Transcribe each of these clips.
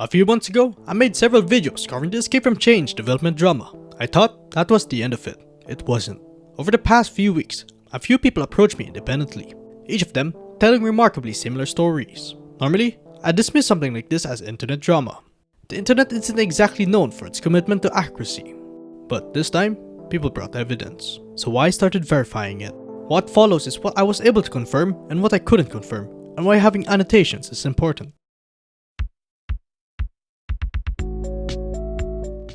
A few months ago, I made several videos covering the Escape from Change development drama. I thought that was the end of it. It wasn't. Over the past few weeks, a few people approached me independently, each of them telling remarkably similar stories. Normally, I dismiss something like this as internet drama. The internet isn't exactly known for its commitment to accuracy. But this time, people brought evidence. So I started verifying it. What follows is what I was able to confirm and what I couldn't confirm, and why having annotations is important.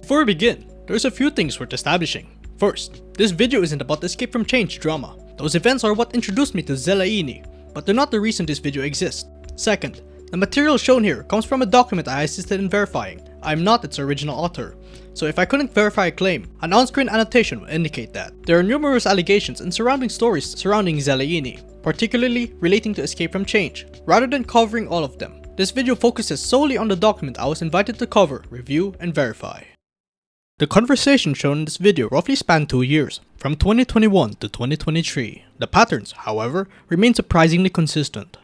Before we begin, there's a few things worth establishing. First, this video isn't about the Escape from Change drama. Those events are what introduced me to Zellanie, but they're not the reason this video exists. Second, the material shown here comes from a document I assisted in verifying. I'm not its original author, so if I couldn't verify a claim, an on-screen annotation will indicate that. There are numerous allegations and surrounding stories surrounding Zellanie, particularly relating to Escape from Change. Rather than covering all of them, this video focuses solely on the document I was invited to cover, review, and verify. The conversation shown in this video roughly spanned 2 years, from 2021 to 2023. The patterns, however, remain surprisingly consistent.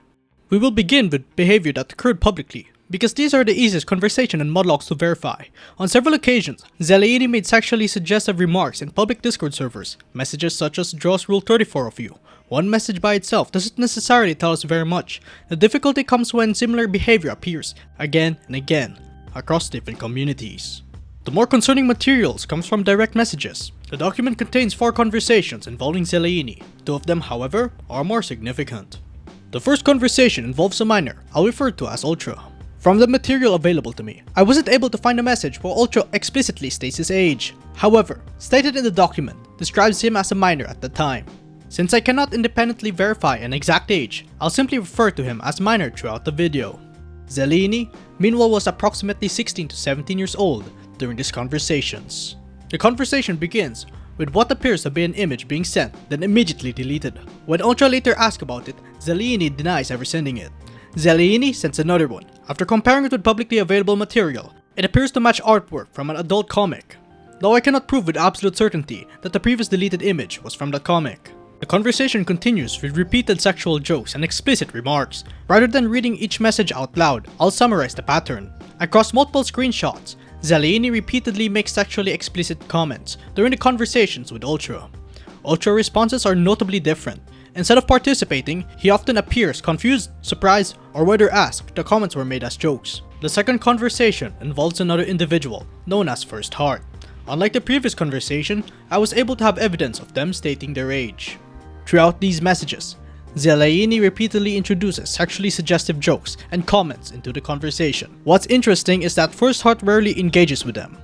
We will begin with behavior that occurred publicly, because these are the easiest conversation and modlogs to verify. On several occasions, Zellanie made sexually suggestive remarks in public Discord servers, messages such as "draws rule 34 of you." One message by itself doesn't necessarily tell us very much. The difficulty comes when similar behavior appears, again and again, across different communities. The more concerning materials comes from direct messages. The document contains 4 conversations involving Zellanie. 2 of them, however, are more significant. The first conversation involves a minor I'll refer to as Ultra. From the material available to me, I wasn't able to find a message where Ultra explicitly states his age. However, stated in the document describes him as a minor at the time. Since I cannot independently verify an exact age, I'll simply refer to him as minor throughout the video. Zellanie, meanwhile, was approximately 16 to 17 years old during these conversations. The conversation begins with what appears to be an image being sent, then immediately deleted. When Ultra later asks about it, Zellanie denies ever sending it. Zellanie sends another one. After comparing it with publicly available material, it appears to match artwork from an adult comic, though I cannot prove with absolute certainty that the previous deleted image was from that comic. The conversation continues with repeated sexual jokes and explicit remarks. Rather than reading each message out loud, I'll summarize the pattern. Across multiple screenshots, Zellanie repeatedly makes sexually explicit comments during the conversations with Ultra. Ultra's responses are notably different. Instead of participating, he often appears confused, surprised, or whether asked, the comments were made as jokes. The second conversation involves another individual, known as First Heart. Unlike the previous conversation, I was able to have evidence of them stating their age. Throughout these messages, Zellanie repeatedly introduces sexually suggestive jokes and comments into the conversation. What's interesting is that First Heart rarely engages with them.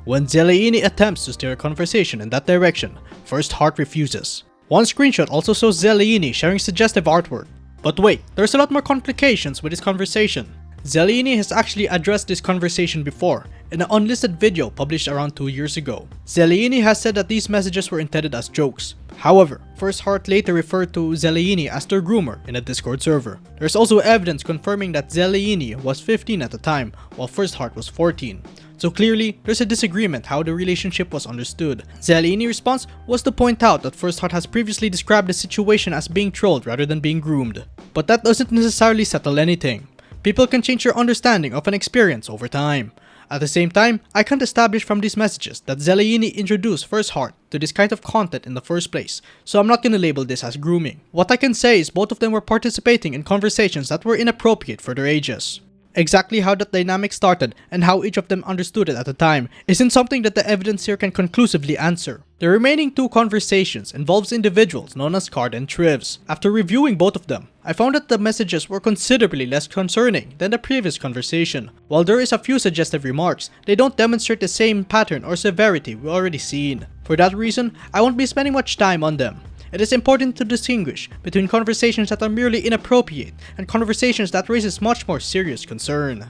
When Zellanie attempts to steer a conversation in that direction, First Heart refuses. One screenshot also shows Zellanie sharing suggestive artwork. But wait, there's a lot more complications with this conversation. Zellanie has actually addressed this conversation before, in an unlisted video published around 2 years ago. Zellanie has said that these messages were intended as jokes. However, First Heart later referred to Zellanie as their groomer in a Discord server. There's also evidence confirming that Zellanie was 15 at the time, while First Heart was 14. So clearly, there's a disagreement how the relationship was understood. Zellanie's response was to point out that First Heart has previously described the situation as being trolled rather than being groomed. But that doesn't necessarily settle anything. People can change their understanding of an experience over time. At the same time, I can't establish from these messages that Zellanie introduced First Heart to this kind of content in the first place, so I'm not gonna label this as grooming. What I can say is both of them were participating in conversations that were inappropriate for their ages. Exactly how that dynamic started and how each of them understood it at the time isn't something that the evidence here can conclusively answer. The remaining 2 conversations involves individuals known as Card and Trivs. After reviewing both of them, I found that the messages were considerably less concerning than the previous conversation. While there is a few suggestive remarks, they don't demonstrate the same pattern or severity we already seen. For that reason, I won't be spending much time on them. It is important to distinguish between conversations that are merely inappropriate and conversations that raises much more serious concern.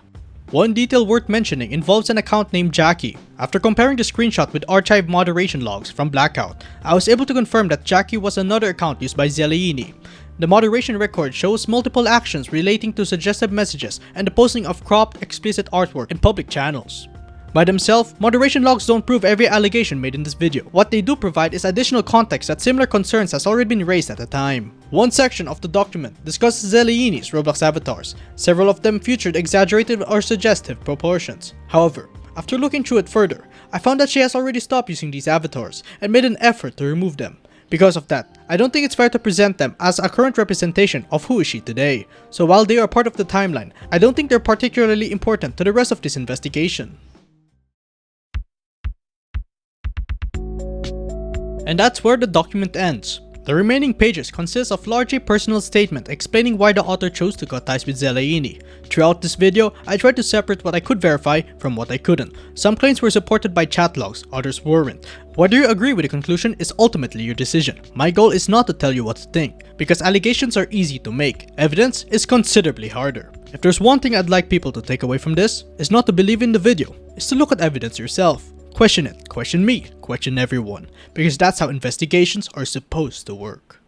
One detail worth mentioning involves an account named Jackie. After comparing the screenshot with archive moderation logs from Blackout, I was able to confirm that Jackie was another account used by Zellanie. The moderation record shows multiple actions relating to suggestive messages and the posting of cropped explicit artwork in public channels. By themselves, moderation logs don't prove every allegation made in this video. What they do provide is additional context that similar concerns has already been raised at the time. One section of the document discusses Zellenie's Roblox avatars. Several of them featured exaggerated or suggestive proportions. However, after looking through it further, I found that she has already stopped using these avatars and made an effort to remove them. Because of that, I don't think it's fair to present them as a current representation of who is she today. So while they are part of the timeline, I don't think they're particularly important to the rest of this investigation. And that's where the document ends. The remaining pages consist of largely personal statement explaining why the author chose to cut ties with Zellanie. Throughout this video, I tried to separate what I could verify from what I couldn't. Some claims were supported by chat logs, others weren't. Whether you agree with the conclusion is ultimately your decision. My goal is not to tell you what to think, because allegations are easy to make. Evidence is considerably harder. If there's one thing I'd like people to take away from this, is not to believe in the video, is to look at evidence yourself. Question it, question me, question everyone, because that's how investigations are supposed to work.